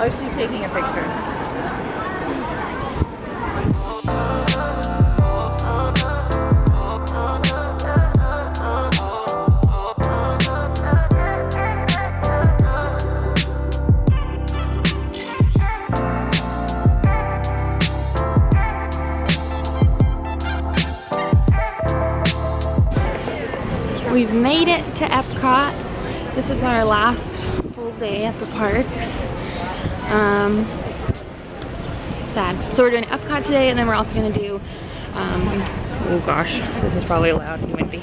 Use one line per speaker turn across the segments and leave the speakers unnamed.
Oh, she's taking a picture.
We've made it to Epcot. This is our last full day at the parks. Sad. So we're doing Epcot today, and then we're also gonna do, oh gosh, this is probably loud and windy.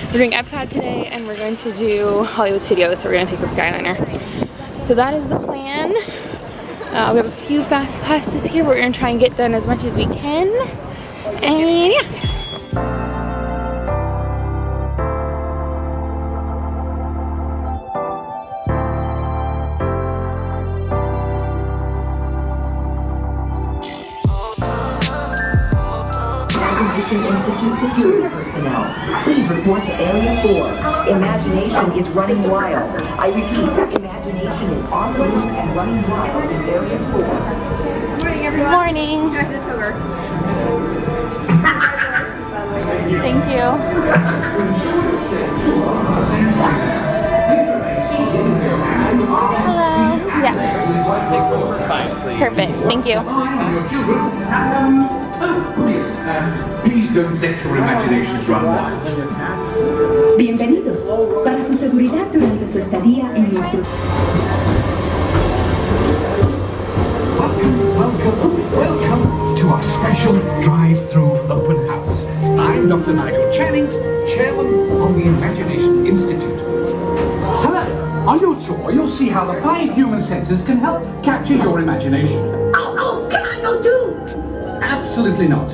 We're doing Epcot today, and we're going to do Hollywood Studios, so we're gonna take the Skyliner. So that is the plan. We have a few fast passes here. We're gonna try and get done as much as we can. And yeah.
Institute security personnel. Please report to Area 4. Imagination is running wild. I repeat, imagination is on the loose and running wild in Area 4.
Good morning, everyone.
Good morning. Thank you. Hello. Yeah. Perfect. Thank you.
Please don't let your imaginations run wild.
Bienvenidos. Para su seguridad durante su estadía en nuestro...
Welcome to our special drive-through open house. I'm Dr. Nigel Channing, Chairman of the Imagination Institute. Hello. On your tour, you'll see how the 5 human senses can help capture your imagination.
Oh, can I go too?
Absolutely not.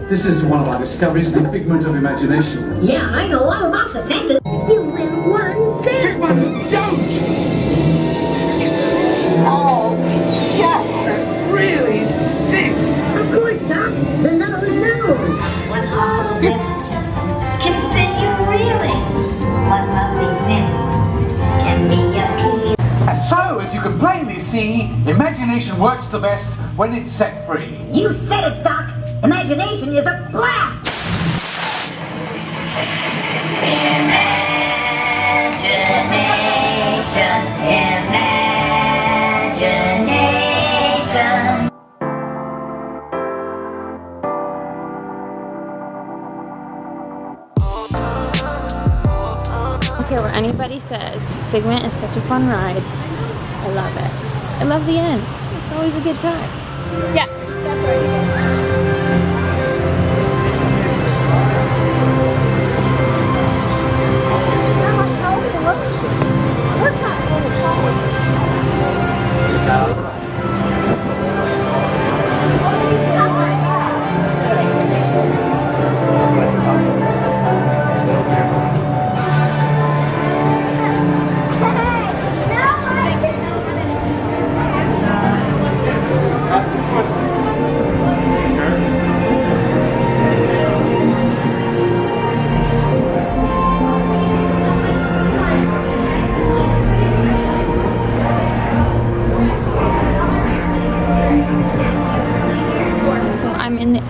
This is one of our discoveries, the figment of imagination.
Yeah, I know all about the senses. You win 1 cent.
Figments, don't!
Oh, yeah.
That really stinks!
Of course, Doc. The nose knows.
One awful lift can send you reeling. One lovely sniff can be a pea.
And so, as you can plainly see, imagination works the best when it's set free.
You said it, Doc. Imagination is a blast. Imagination, imagination.
Okay, where anybody says Figment is such a fun ride, I love it. I love the end. It's always a good time. Yeah.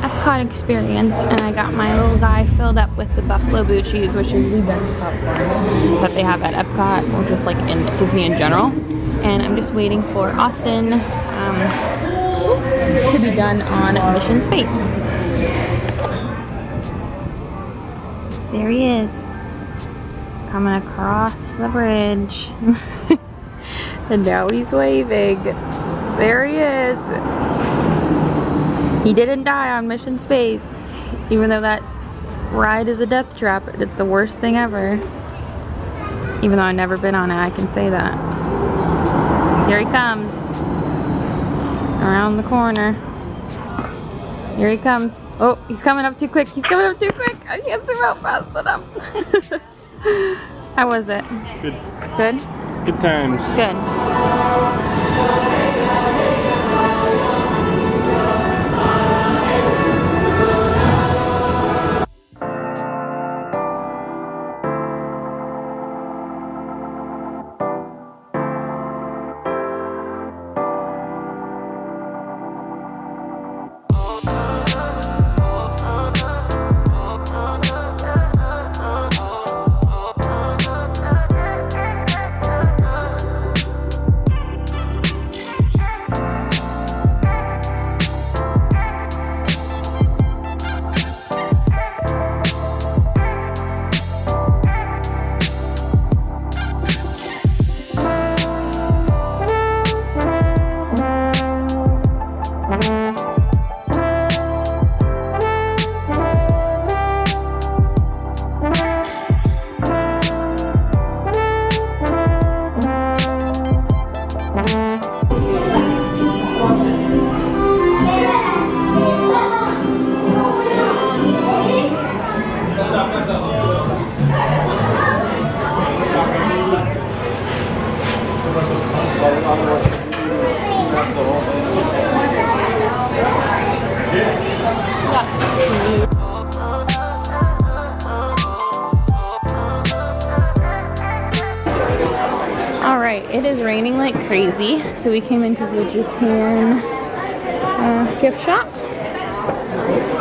Epcot experience, and I got my little guy filled up with the buffalo boot cheese, which is the best popcorn that they have at Epcot, or just like in Disney in general. And I'm just waiting for Austin to be done on Mission Space. There he is, coming across the bridge. And now he's waving. There he is. He didn't die on Mission Space, even though that ride is a death trap. It's the worst thing ever. Even though I've never been on it, I can say that. Here he comes. Around the corner. Here he comes. Oh, he's coming up too quick. He's coming up too quick. I can't zoom out fast enough. How was it?
Good.
Good?
Good times.
Good. it is raining like crazy, so we came into the Japan gift shop.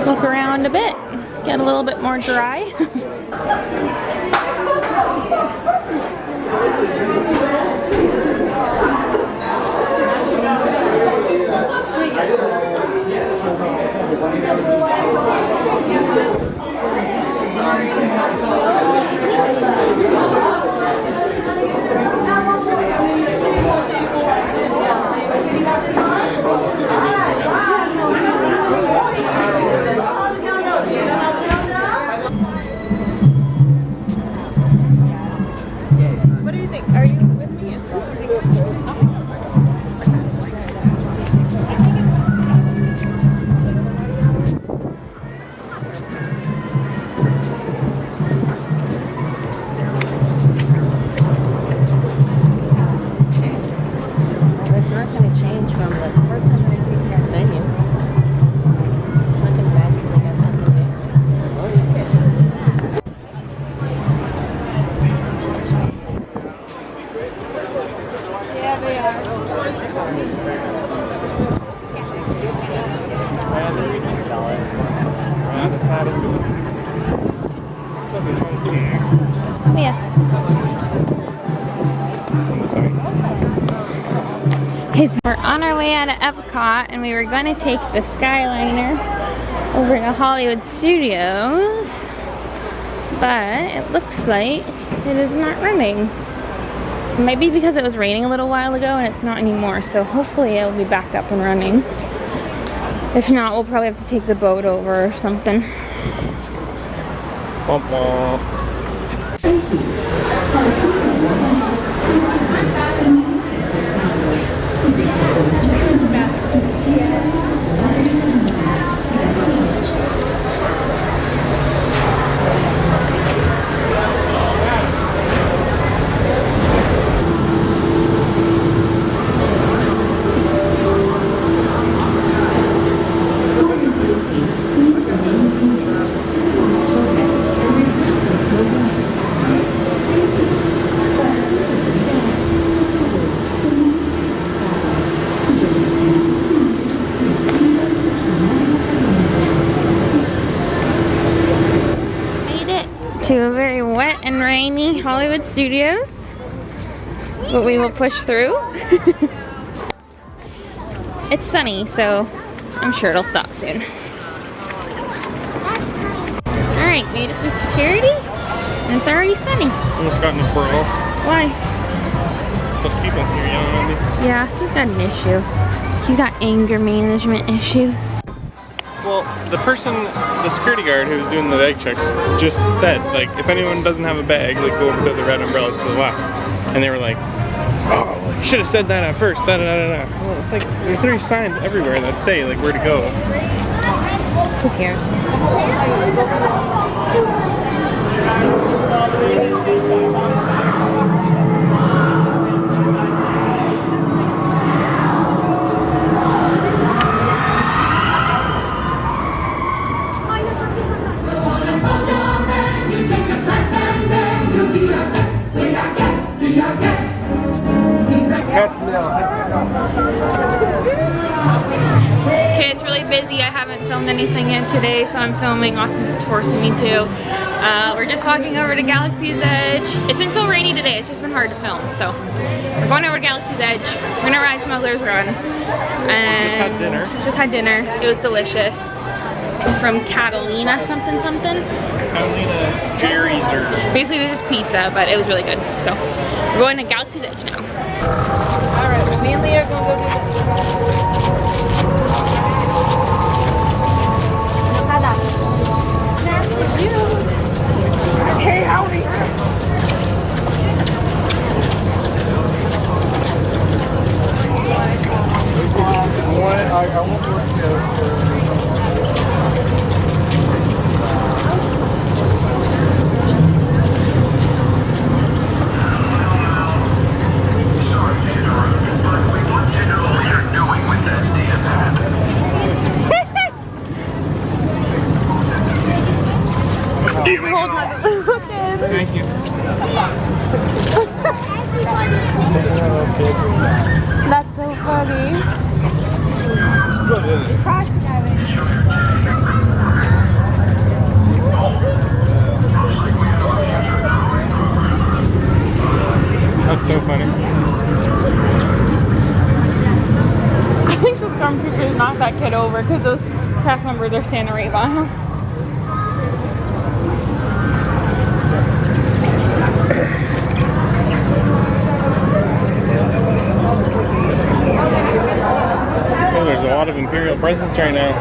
Look around a bit, get a little bit more dry. What do you think? Are you with me?
It's not going to change from the first time I came to that venue. It's not going to actually have something there.
Yeah, they are. Come here. Okay, so we're on our way out of Epcot, and we were going to take the Skyliner over to Hollywood Studios, but it looks like it is not running. Maybe because it was raining a little while ago and it's not anymore, so hopefully it'll be back up and running. If not, we'll probably have to take the boat over or something.
Womp womp.
To a very wet and rainy Hollywood Studios, but we will push through. It's sunny, so I'm sure it'll stop soon. Alright, made it through security, and it's already sunny.
Almost got in a brawl.
Why?
Those people here yelling at me.
Yeah, he's got an issue. He's got anger management issues.
Well, the security guard who was doing the bag checks just said, like, if anyone doesn't have a bag, like, go over to the red umbrellas to the left. And they were like, oh, well, you should have said that at first, da da da da. Well, it's like, there's 30 signs everywhere that say, like, where to go.
Who cares? Okay, it's really busy. I haven't filmed anything yet today, so I'm filming. Austin's forcing me to. We're just walking over to Galaxy's Edge. It's been so rainy today, it's just been hard to film. So we're going over to Galaxy's Edge. We're gonna ride Smuggler's Run. And just had dinner. It was delicious. From Katelyn something.
Katelyn Jerry's or...
Basically it was just pizza, but it was really good. So we're going to Galaxy's Edge now. Alright, me and Leah are gonna go do this.
Hey, howdy.
I won't work
Hold on.
Thank you.
That's so funny.
It's good, isn't it? That's so funny.
I think the stormtroopers knocked that kid over because those cast members are standing right by him.
Oh, there's a lot of Imperial presence right now.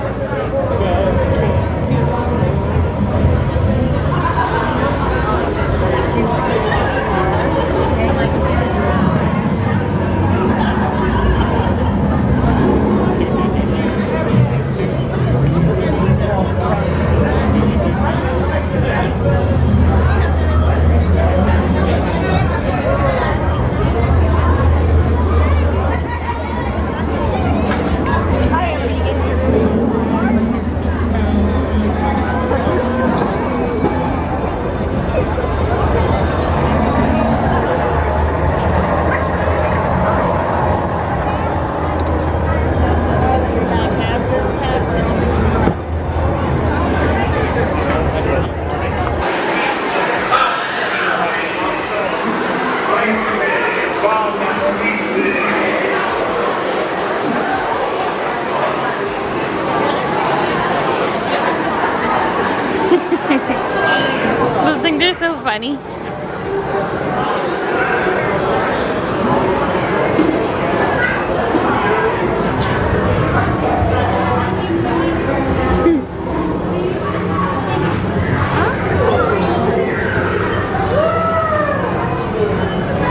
Those things are so funny.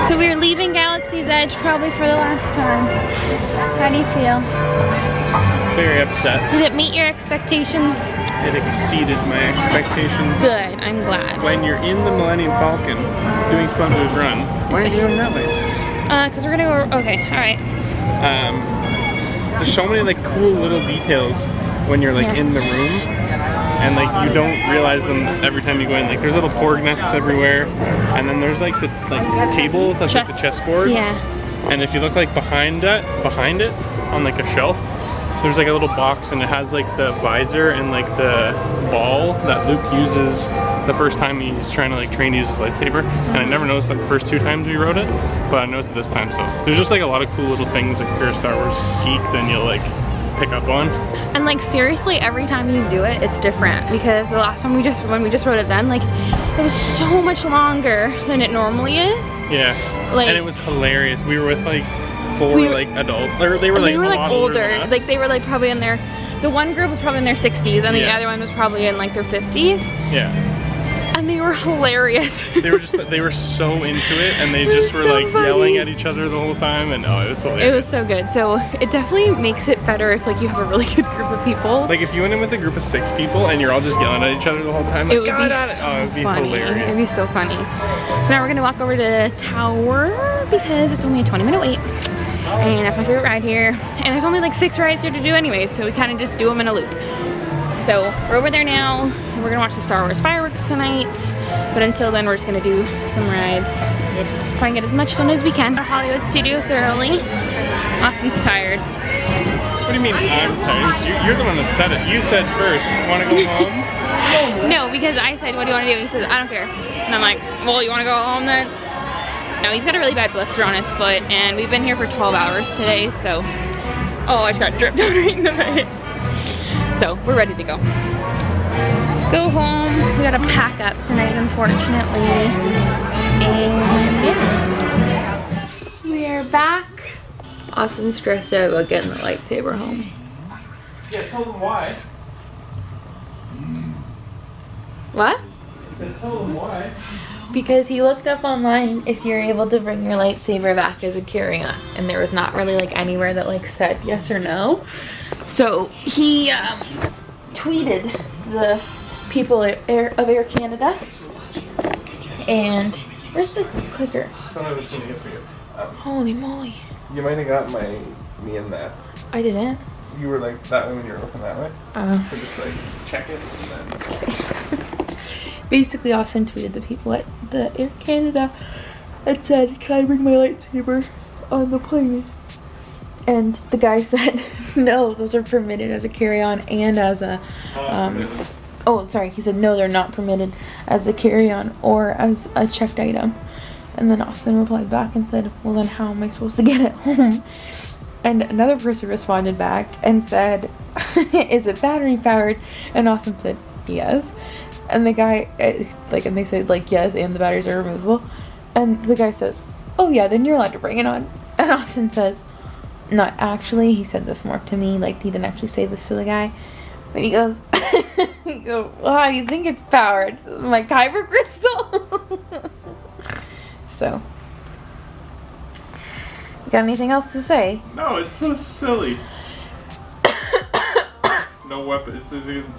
So we're leaving Galaxy's Edge probably for the last time. How do you feel?
Very upset.
Did it meet your expectations?
It exceeded my expectations.
Good, I'm glad.
When you're in the Millennium Falcon doing Sponger's Run, why are you doing that way?
Cause we're gonna go, okay, alright.
There's so many like cool little details when you're like in the room, and like you don't realize them every time you go in. Like there's little porg nests everywhere, and then there's like the table that's like the chessboard.
Yeah.
And if you look like behind it on like a shelf, there's like a little box, and it has like the visor and like the ball that Luke uses the first time he's trying to like train to use his lightsaber. And I never noticed that the first 2 times we rode it, but I noticed it this time. So there's just like a lot of cool little things. Like if you're a Star Wars geek, then you'll like pick up on.
And like seriously, every time you do it, it's different, because the last time when we just rode it then, like it was so much longer than it normally is.
Yeah.
Like,
and it was hilarious. We were with like 4 like adults. They were like a lot older than us.
Like they were like probably in their, the one group was probably in their 60s, and the other one was probably in like their 50s.
Yeah.
And they were hilarious.
They were so into it, and they just were
so
like
funny.
yelling at each other the whole time, and oh, it was hilarious.
It was so good. So it definitely makes it better if like you have a really good group of people.
Like if you went in with a group of 6 people and you're all just yelling at each other the whole time, like,
it would be so
it'd be
funny.
hilarious.
It'd be so funny. So now we're gonna walk over to the tower because it's only a 20-minute wait. And that's my favorite ride here. And there's only like 6 rides here to do anyway, so we kind of just do them in a loop. So we're over there now, and we're gonna watch the Star Wars fireworks tonight. But until then, we're just gonna do some rides.
Yep.
Try and get as much done as we can. Our Hollywood Studios early. Austin's tired.
What do you mean I'm tired? You're the one that said it. You said first, want to go home?
No, because I said, what do you want to do? And he says, I don't care. And I'm like, well, you want to go home then? No, he's got a really bad blister on his foot, and we've been here for 12 hours today, so. Oh, I just got dripped out right in the face. So, we're ready to go. Go home. We gotta pack up tonight, unfortunately. And yeah. We are back. Austin's stressed out about getting the lightsaber home.
Yeah, tell them why.
What?
I said tell them why.
Because he looked up online if you're able to bring your lightsaber back as a carry-on, and there was not really like anywhere that like said yes or no. So he tweeted the people of Air Canada, and where's the clicker?
That's what I was going to get for you.
Holy moly.
You might have got me in that.
I didn't.
You were like that way when you were looking that way.
Oh.
So just like check it and then.
Basically, Austin tweeted the people at the Air Canada and said, "Can I bring my lightsaber on the plane?" And the guy said, "No, those are permitted as a carry-on and as a, oh, sorry, he said, no, they're not permitted as a carry-on or as a checked item." And then Austin replied back and said, "Well, then how am I supposed to get it home?" And another person responded back and said, "Is it battery powered?" And Austin said, "Yes." And the guy, and they said, yes, and the batteries are removable. And the guy says, "Oh yeah, then you're allowed to bring it on." And Austin says, "Not actually." He said this more to me, he didn't actually say this to the guy. But he goes, "Well, how do you think it's powered? My kyber crystal?" So, you got anything else to say?
No, it's so silly. No weapon. It's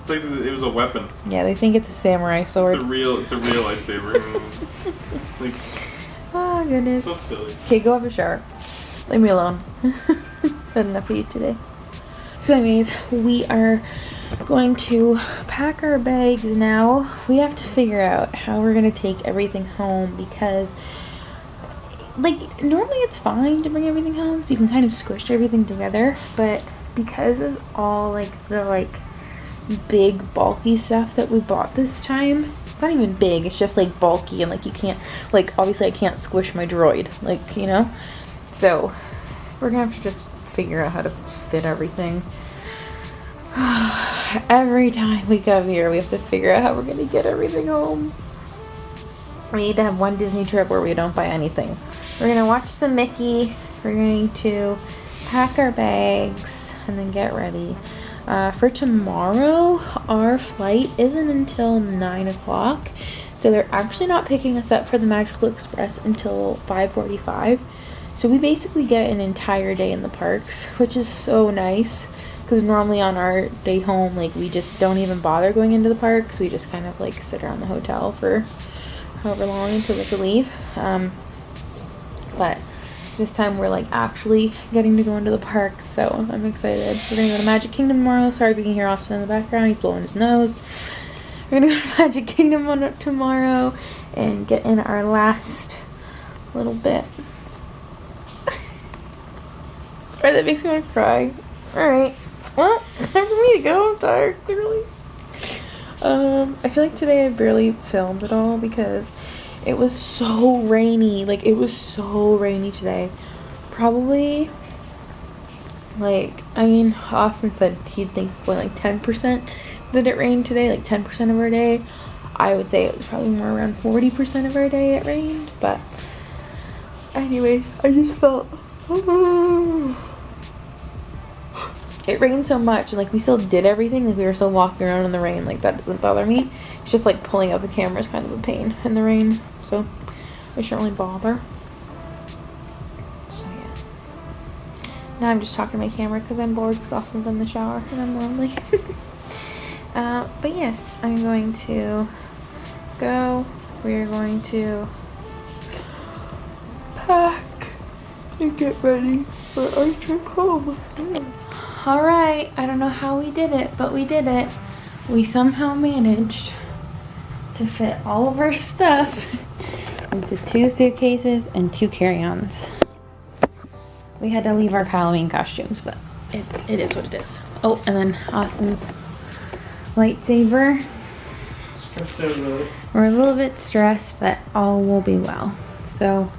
like it was a weapon.
Yeah, they think it's a samurai sword.
It's a real lightsaber.
Oh, goodness.
So silly.
Okay, go have a shower. Leave me alone. Had enough for you today. So anyways, we are going to pack our bags now. We have to figure out how we're going to take everything home because normally it's fine to bring everything home so you can kind of squish everything together, but because of all the big bulky stuff that we bought this time, it's not even big, it's just bulky and you can't, obviously I can't squish my droid, so we're gonna have to just figure out how to fit everything. Every time we come here we have to figure out how we're gonna get everything home. We need to have one Disney trip where we don't buy anything. We're gonna watch the Mickey, we're going to pack our bags and then get ready. For tomorrow, our flight isn't until 9 o'clock, so they're actually not picking us up for the Magical Express until 5:45. So we basically get an entire day in the parks, which is so nice, because normally on our day home, we just don't even bother going into the parks. We just kind of sit around the hotel for however long until we have to leave. But this time we're actually getting to go into the park, so I'm excited. We're gonna go to Magic Kingdom tomorrow. Sorry if you can hear Austin in the background, he's blowing his nose. We're gonna go to Magic Kingdom tomorrow and get in our last little bit. Sorry, that makes me want to cry. Alright, well, time for me to go. I'm tired, clearly. I feel like today I barely filmed at all because it was so rainy. It was so rainy today. Probably, Austin said he thinks it's only 10% that it rained today, 10% of our day. I would say it was probably more around 40% of our day it rained, but anyways, I just felt, it rained so much, and we still did everything, we were still walking around in the rain, that doesn't bother me. It's just pulling out the camera is kind of a pain in the rain, so I shouldn't really bother. So yeah. Now I'm just talking to my camera because I'm bored because Austin's in the shower and I'm lonely. But yes, I'm going to go. We're going to pack and get ready for our trip home. Alright, I don't know how we did it, but we did it. We somehow managed to fit all of our stuff into 2 suitcases and 2 carry-ons. We had to leave our Halloween costumes, but it is what it is. Oh, and then Austin's lightsaber.
Stressed out a little.
We're a little bit stressed, but all will be well. So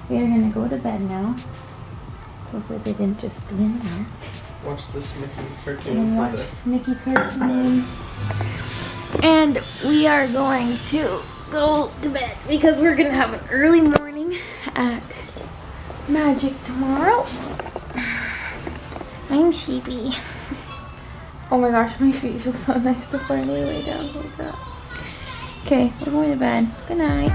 we are gonna go to bed now. Hopefully they didn't just stay in there.
Watch this Mickey cartoon.
And watch Mickey cartoon. And we are going to go to bed because we're gonna have an early morning at Magic tomorrow. I'm sleepy. Oh my gosh, my feet feel so nice to finally lay down like that. Okay, we're going to bed. Good night.